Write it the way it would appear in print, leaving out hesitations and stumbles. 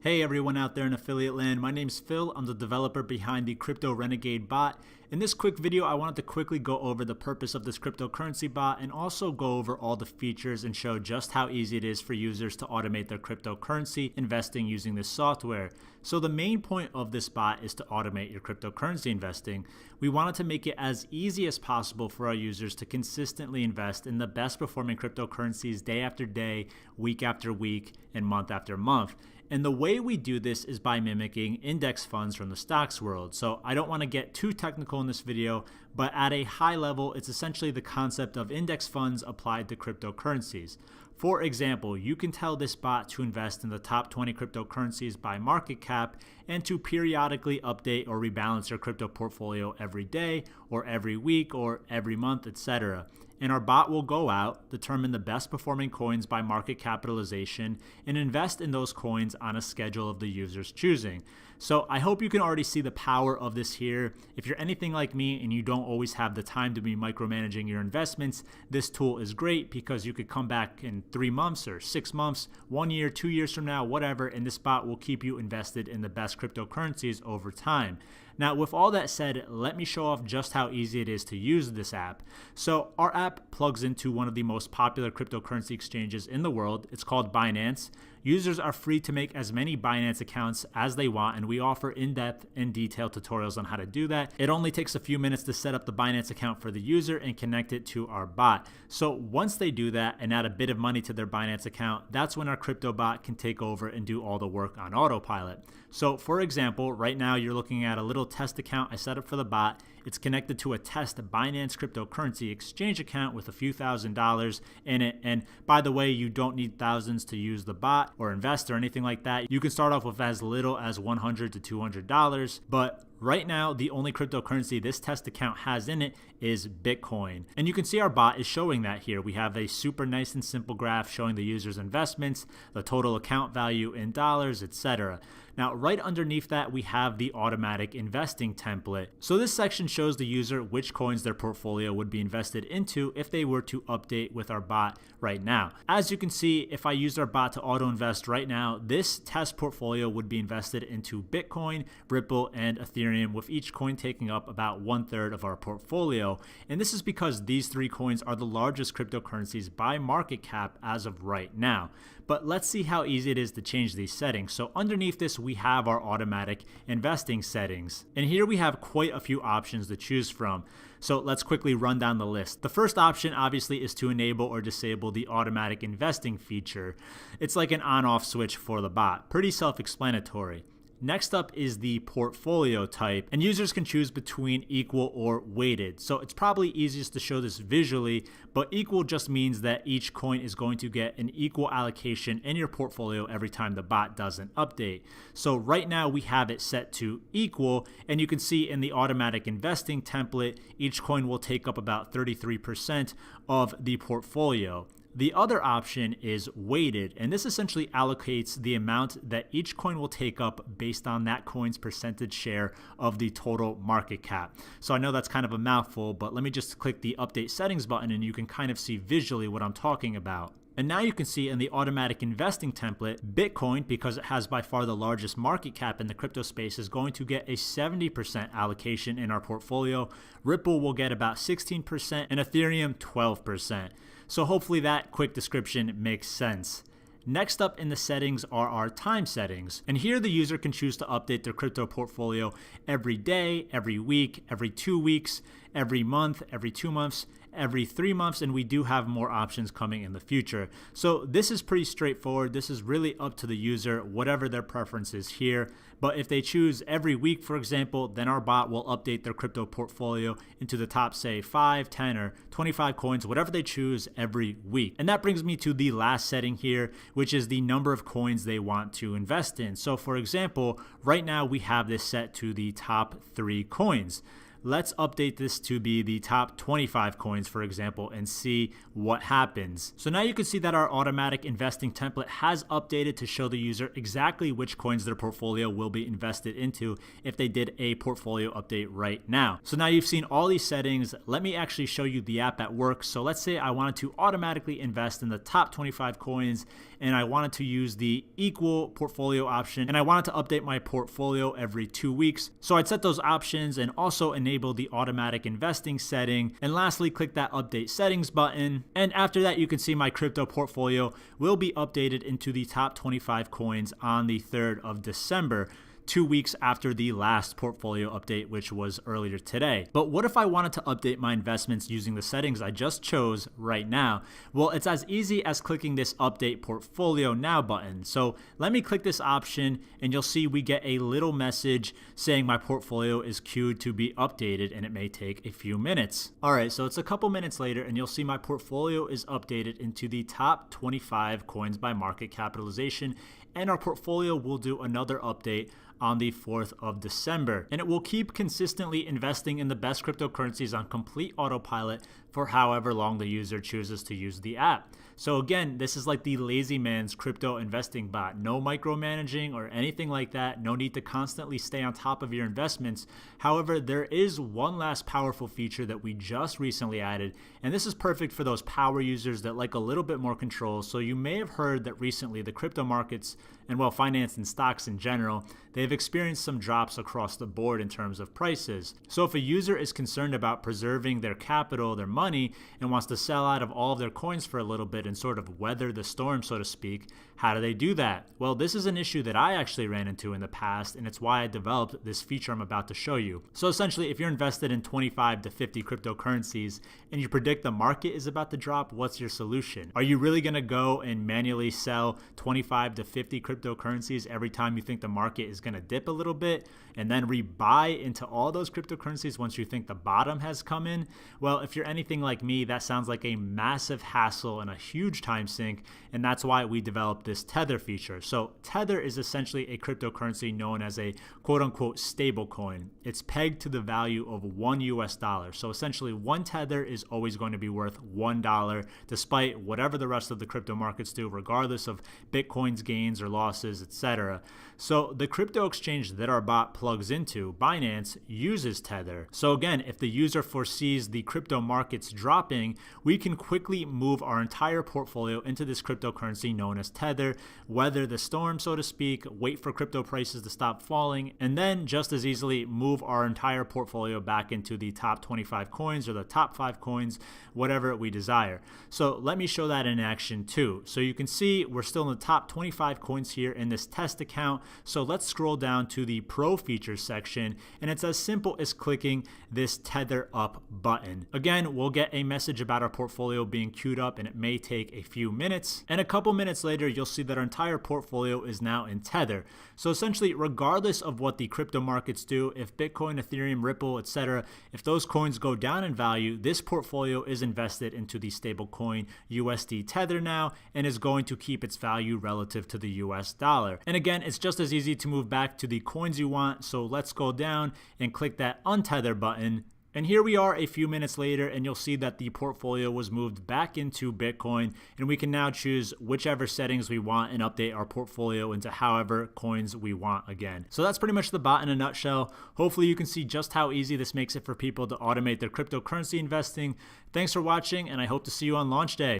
Hey everyone out there in affiliate land, my name's Phil. I'm the developer behind the Crypto Renegade bot. In this quick video, I wanted to quickly go over the purpose of this cryptocurrency bot and also go over all the features and show just how easy it is for users to automate their cryptocurrency investing using this software. So the main point of this bot is to automate your cryptocurrency investing. We wanted to make it as easy as possible for our users to consistently invest in the best performing cryptocurrencies day after day, week after week, and month after month. And the way we do this is by mimicking index funds from the stocks world. So I don't want to get too technical in this video, but at a high level, it's essentially the concept of index funds applied to cryptocurrencies. For example, you can tell this bot to invest in the top 20 cryptocurrencies by market cap and to periodically update or rebalance your crypto portfolio every day or every week or every month, etc. And our bot will go out, determine the best performing coins by market capitalization, and invest in those coins on a schedule of the user's choosing. So I hope you can already see the power of this here. If you're anything like me and you don't always have the time to be micromanaging your investments, this tool is great because you could come back in 3 months or 6 months, 1 year, 2 years from now, whatever, and this bot will keep you invested in the best cryptocurrencies over time. Now, with all that said, let me show off just how easy it is to use this app. So our app plugs into one of the most popular cryptocurrency exchanges in the world. It's called Binance. Users are free to make as many Binance accounts as they want, and we offer in-depth and detailed tutorials on how to do that. It only takes a few minutes to set up the Binance account for the user and connect it to our bot. So once they do that and add a bit of money to their Binance account, that's when our crypto bot can take over and do all the work on autopilot. So for example, right now you're looking at a little test account I set up for the bot. It's connected to a test Binance cryptocurrency exchange account with a few $1,000s in it. And by the way, you don't need thousands to use the bot or invest or anything like that. You can start off with as little as $100 to $200, but right now, the only cryptocurrency this test account has in it is Bitcoin. And you can see our bot is showing that here. We have a super nice and simple graph showing the user's investments, the total account value in dollars, etc. Now, right underneath that, we have the automatic investing template. So this section shows the user which coins their portfolio would be invested into if they were to update with our bot right now. As you can see, if I used our bot to auto invest right now, this test portfolio would be invested into Bitcoin, Ripple, and Ethereum, with each coin taking up about 1/3 of our portfolio. And this is because these 3 coins are the largest cryptocurrencies by market cap as of right now. But let's see how easy it is to change these settings. So underneath this, we have our automatic investing settings. And here we have quite a few options to choose from. So let's quickly run down the list. The first option obviously is to enable or disable the automatic investing feature. It's like an on-off switch for the bot. Pretty self-explanatory. Next up is the portfolio type, and users can choose between equal or weighted. So it's probably easiest to show this visually, but equal just means that each coin is going to get an equal allocation in your portfolio every time the bot does an update. So right now we have it set to equal, and you can see in the automatic investing template, each coin will take up about 33% of the portfolio. The other option is weighted, and this essentially allocates the amount that each coin will take up based on that coin's percentage share of the total market cap. So I know that's kind of a mouthful, but let me just click the update settings button and you can kind of see visually what I'm talking about. And now you can see in the automatic investing template, Bitcoin, because it has by far the largest market cap in the crypto space, is going to get a 70% allocation in our portfolio. Ripple will get about 16% and Ethereum 12%. So hopefully that quick description makes sense. Next up in the settings are our time settings. And here the user can choose to update their crypto portfolio every day, every week, every 2 weeks, every month, every 2 months, every 3 months, and we do have more options coming in the future. So this is pretty straightforward. This is really up to the user, whatever their preference is here. But if they choose every week, for example, then our bot will update their crypto portfolio into the top, say, 5, 10, or 25 coins, whatever they choose every week. And that brings me to the last setting here, which is the number of coins they want to invest in. So for example, right now we have this set to the top 3 coins. let's update this to be the top 25 coins, for example, and see what happens. So now you can see that our automatic investing template has updated to show the user exactly which coins their portfolio will be invested into if they did a portfolio update right now. So now you've seen all these settings. Let me actually show you the app at work. So let's say I wanted to automatically invest in the top 25 coins, and I wanted to use the equal portfolio option, and I wanted to update my portfolio every 2 weeks. So I'd set those options and also enable the automatic investing setting, and lastly click that update settings button. And after that, you can see my crypto portfolio will be updated into the top 25 coins on the 3rd of December. 2 weeks after the last portfolio update, which was earlier today. But what if I wanted to update my investments using the settings I just chose right now? Well, it's as easy as clicking this update portfolio now button. So let me click this option, and you'll see we get a little message saying my portfolio is queued to be updated, and it may take a few minutes. All right, so it's a couple minutes later, and you'll see my portfolio is updated into the top 25 coins by market capitalization, and our portfolio will do another update on the 4th of December. And it will keep consistently investing in the best cryptocurrencies on complete autopilot for however long the user chooses to use the app. So again, this is like the lazy man's crypto investing bot. No micromanaging or anything like that. No need to constantly stay on top of your investments. However, there is one last powerful feature that we just recently added, and this is perfect for those power users that like a little bit more control. So you may have heard that recently the crypto markets, and well, finance and stocks in general, they've experienced some drops across the board in terms of prices. So if a user is concerned about preserving their capital, their money, and wants to sell out of all of their coins for a little bit and sort of weather the storm, so to speak, how do they do that? Well, this is an issue that I actually ran into in the past, and it's why I developed this feature I'm about to show you. So essentially, if you're invested in 25 to 50 cryptocurrencies and you predict the market is about to drop, what's your solution? Are you really going to go and manually sell 25 to 50 cryptocurrencies every time you think the market is going to dip a little bit, and then rebuy into all those cryptocurrencies once you think the bottom has come in? Well, if you're anything like me, that sounds like a massive hassle and a huge time sink, and that's why we developed this Tether feature. So Tether is essentially a cryptocurrency known as a quote-unquote stable coin. It's pegged to the value of $1. So essentially, one Tether is always going to be worth $1 despite whatever the rest of the crypto markets do, regardless of Bitcoin's gains or losses, etc. So the crypto exchange that our bot plugs into, Binance, uses Tether. So again, if the user foresees the crypto markets dropping, we can quickly move our entire portfolio into this cryptocurrency known as Tether, weather the storm, so to speak, wait for crypto prices to stop falling, and then just as easily move our entire portfolio back into the top 25 coins or the top 5 coins, whatever we desire. So let me show that in action too. So you can see we're still in the top 25 coins here in this test account. So let's scroll down to the Pro Features section, and it's as simple as clicking this Tether Up button. Again, we'll get a message about our portfolio being queued up, and it may take a few minutes. And a couple minutes later, you'll see that our entire portfolio is now in Tether. So essentially, regardless of what the crypto markets do, if Bitcoin, Ethereum, Ripple, etc., if those coins go down in value, this portfolio is invested into the stable coin USD Tether now, and is going to keep its value relative to the US dollar. And again, it's just as easy to move back to the coins you want. So let's go down and click that untether button. And here we are a few minutes later, and you'll see that the portfolio was moved back into Bitcoin, and we can now choose whichever settings we want and update our portfolio into however coins we want again. So that's pretty much the bot in a nutshell. Hopefully you can see just how easy this makes it for people to automate their cryptocurrency investing. Thanks for watching, and I hope to see you on launch day.